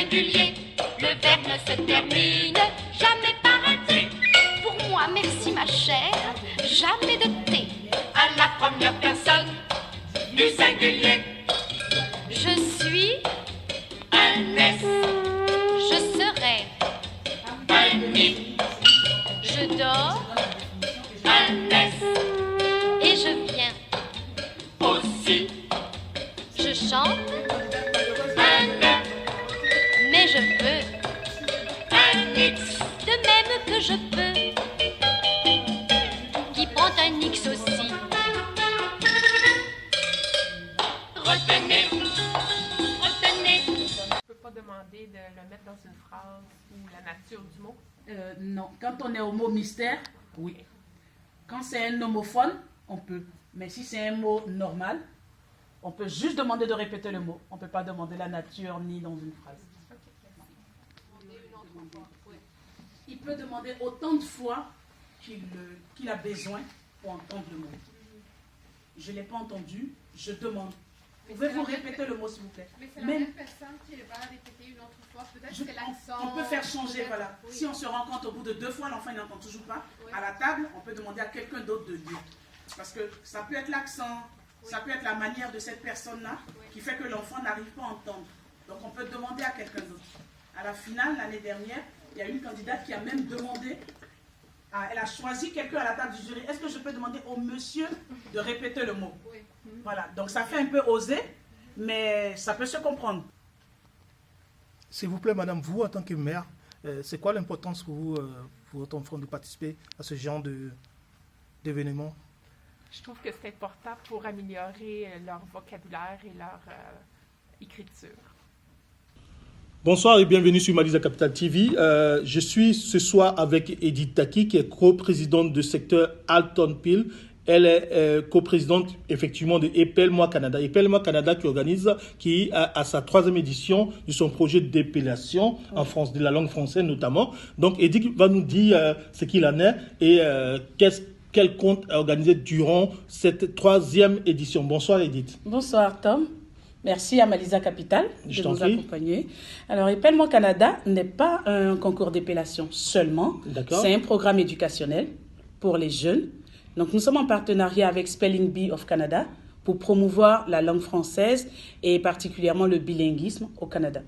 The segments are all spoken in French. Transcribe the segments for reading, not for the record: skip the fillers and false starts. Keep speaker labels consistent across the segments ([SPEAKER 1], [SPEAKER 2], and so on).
[SPEAKER 1] singulier, le verbe ne se termine jamais par un T.
[SPEAKER 2] Pour moi, merci ma chère, jamais de thé.
[SPEAKER 1] À la première personne du singulier,
[SPEAKER 2] Je suis,
[SPEAKER 1] un S,
[SPEAKER 2] je serai,
[SPEAKER 1] un I,
[SPEAKER 2] je dors
[SPEAKER 1] un S,
[SPEAKER 2] et je viens.
[SPEAKER 1] aussi,
[SPEAKER 2] Je chante,
[SPEAKER 1] un E,
[SPEAKER 2] mais je peux,
[SPEAKER 1] un X,
[SPEAKER 2] de même que je peux. Qui prend un X aussi.
[SPEAKER 1] retenez, retenez.
[SPEAKER 3] On ne peut pas demander de le mettre dans une phrase ou la nature du mot.
[SPEAKER 4] Non, quand on est au mot mystère, oui. Quand c'est un homophone, on peut. Mais si c'est un mot normal, on peut juste demander de répéter le mot. On ne peut pas demander la nature ni dans une phrase. Il peut demander autant de fois qu'il a besoin pour entendre le mot. Je ne l'ai pas entendu, je demande. Pouvez-vous répéter le mot, s'il vous plaît?
[SPEAKER 5] Mais c'est la même personne qui va répéter une autre fois. Peut-être que l'accent.
[SPEAKER 4] On peut faire changer, voilà.
[SPEAKER 5] Oui.
[SPEAKER 4] Si on se rend compte au bout de 2 fois, l'enfant n'entend toujours pas,
[SPEAKER 5] Oui.
[SPEAKER 4] à la table, on peut demander à quelqu'un d'autre de dire. Parce que ça peut être l'accent, ça peut être la manière de cette personne-là qui fait que l'enfant n'arrive pas à entendre. Donc on peut demander à quelqu'un d'autre. À la finale, l'année dernière, il y a une candidate qui a même demandé, elle a choisi quelqu'un à la table du jury. Est-ce que je peux demander au monsieur de répéter le mot?
[SPEAKER 5] Oui.
[SPEAKER 4] Voilà, donc ça fait un peu osé, mais ça peut se comprendre.
[SPEAKER 6] S'il vous plaît, madame, vous, en tant que mère, c'est quoi l'importance pour vous, pour votre enfant, de participer à ce genre d'événement?
[SPEAKER 3] Je trouve que c'est important pour améliorer leur vocabulaire et leur écriture.
[SPEAKER 7] Bonsoir et bienvenue sur Maliza Capital TV. Je suis ce soir avec Edith Taki, qui est coprésidente du secteur Alton Peel. Elle est coprésidente effectivement de Épelle-moi Canada. Épelle-moi Canada qui a sa 3e édition de son projet d'épellation en France, de la langue française notamment. Donc Edith va nous dire ce qu'il en est et quel compte organisé durant cette 3e édition. Bonsoir Edith.
[SPEAKER 4] Bonsoir Tom. Merci à Maliza Capital
[SPEAKER 7] Je
[SPEAKER 4] de
[SPEAKER 7] t'en
[SPEAKER 4] nous
[SPEAKER 7] prie.
[SPEAKER 4] accompagner. Alors, Épelle-moi Canada n'est pas un concours d'épellation seulement.
[SPEAKER 7] D'accord.
[SPEAKER 4] C'est un programme éducationnel pour les jeunes. Donc, nous sommes en partenariat avec Spelling Bee of Canada pour promouvoir la langue française et particulièrement le bilinguisme au Canada.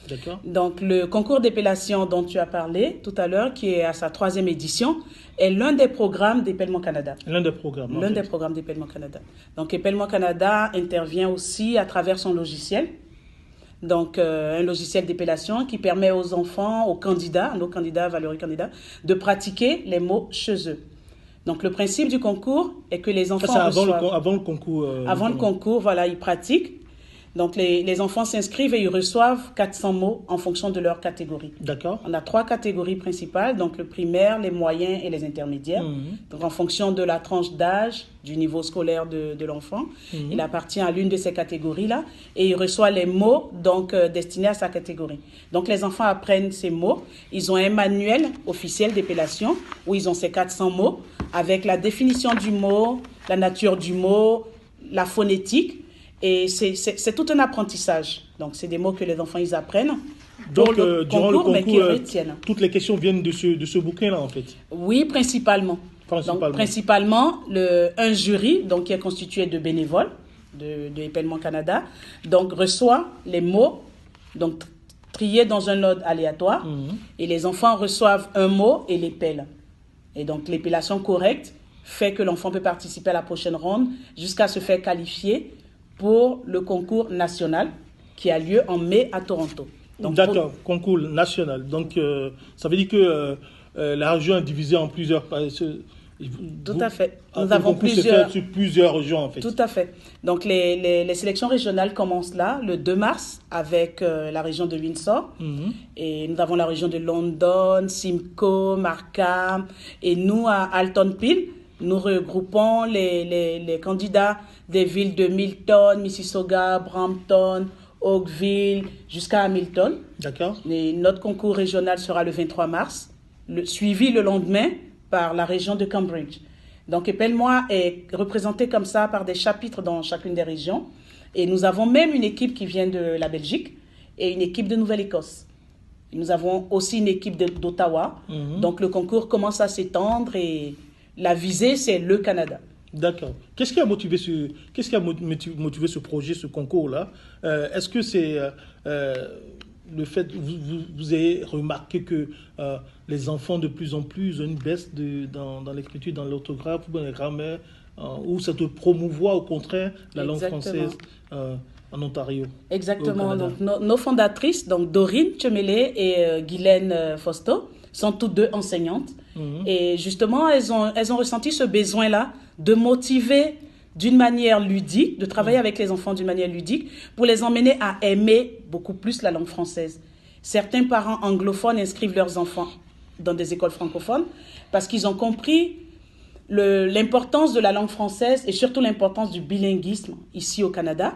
[SPEAKER 7] D'accord.
[SPEAKER 4] Donc, le concours d'épellation dont tu as parlé tout à l'heure, qui est à sa 3e édition, est l'un des programmes d'Épelle-moi Canada.
[SPEAKER 7] L'un des programmes.
[SPEAKER 4] L'un des programmes d'Épelle-moi Canada. Donc, Épelle-moi Canada intervient aussi à travers son logiciel. Donc, un logiciel d'épellation qui permet aux enfants, aux candidats, nos candidats, valeureux candidats, de pratiquer les mots chez eux. Donc, le principe du concours est que les enfants
[SPEAKER 7] Ça, c'est avant
[SPEAKER 4] reçoivent...
[SPEAKER 7] le concours.
[SPEAKER 4] Avant le concours, voilà, ils pratiquent. Donc, les enfants s'inscrivent et ils reçoivent 400 mots en fonction de leur catégorie.
[SPEAKER 7] D'accord.
[SPEAKER 4] On a 3 catégories principales, donc le primaire, les moyens et les intermédiaires. Donc, en fonction de la tranche d'âge, du niveau scolaire de l'enfant, il appartient à l'une de ces catégories-là et il reçoit les mots donc, destinés à sa catégorie. Donc, les enfants apprennent ces mots. Ils ont un manuel officiel d'épellation où ils ont ces 400 mots avec la définition du mot, la nature du mot, la phonétique. Et c'est tout un apprentissage. Donc, c'est des mots que les enfants, ils apprennent.
[SPEAKER 7] Donc,
[SPEAKER 4] mais
[SPEAKER 7] durant le concours,
[SPEAKER 4] qu'ils retiennent.
[SPEAKER 7] toutes les questions viennent de ce bouquin-là, en fait.
[SPEAKER 4] Oui, principalement. Donc, principalement, un jury donc, qui est constitué de bénévoles de Épelle-moi Canada donc, reçoit les mots donc, triés dans un ordre aléatoire. Et les enfants reçoivent un mot et l'épellent. Et donc, l'épellation correcte fait que l'enfant peut participer à la prochaine ronde jusqu'à se faire qualifier pour le concours national qui a lieu en mai à Toronto.
[SPEAKER 7] D'accord, concours national. Donc, ça veut dire que la région est divisée en plusieurs...
[SPEAKER 4] Tout à fait.
[SPEAKER 7] Nous avons sur plusieurs régions, en fait.
[SPEAKER 4] Tout à fait. Donc, les sélections régionales commencent là, le 2 mars, avec la région de Windsor. Et nous avons la région de London, Simcoe, Markham. Et nous, à Alton Peel, nous regroupons les candidats des villes de Milton, Mississauga, Brampton, Oakville, jusqu'à Hamilton.
[SPEAKER 7] D'accord.
[SPEAKER 4] Et notre concours régional sera le 23 mars, suivi le lendemain par la région de Cambridge. Donc, Épelle-moi est représenté comme ça par des chapitres dans chacune des régions. Et nous avons même une équipe qui vient de la Belgique et une équipe de Nouvelle-Écosse. Nous avons aussi une équipe d'Ottawa. Donc le concours commence à s'étendre et la visée, c'est le Canada.
[SPEAKER 7] D'accord. Qu'est-ce qui a motivé ce projet, ce concours-là? Est-ce que c'est le fait que vous avez remarqué que les enfants de plus en plus ont une baisse dans l'écriture, dans l'orthographe, ou dans la grammaire, ou ça te promouvoit au contraire la langue française en Ontario?
[SPEAKER 4] Exactement. Donc, nos fondatrices, donc Dorine Chemele et Guylaine Fausto, sont toutes deux enseignantes. Et justement, elles ont ressenti ce besoin-là de motiver d'une manière ludique, de travailler avec les enfants d'une manière ludique, pour les emmener à aimer beaucoup plus la langue française. Certains parents anglophones inscrivent leurs enfants dans des écoles francophones parce qu'ils ont compris l'importance de la langue française et surtout l'importance du bilinguisme ici au Canada.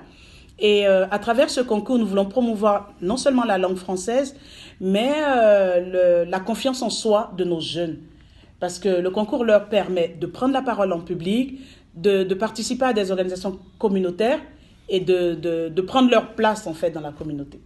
[SPEAKER 4] Et à travers ce concours, nous voulons promouvoir non seulement la langue française, mais la confiance en soi de nos jeunes. Parce que le concours leur permet de prendre la parole en public, de participer à des organisations communautaires et de prendre leur place en fait dans la communauté.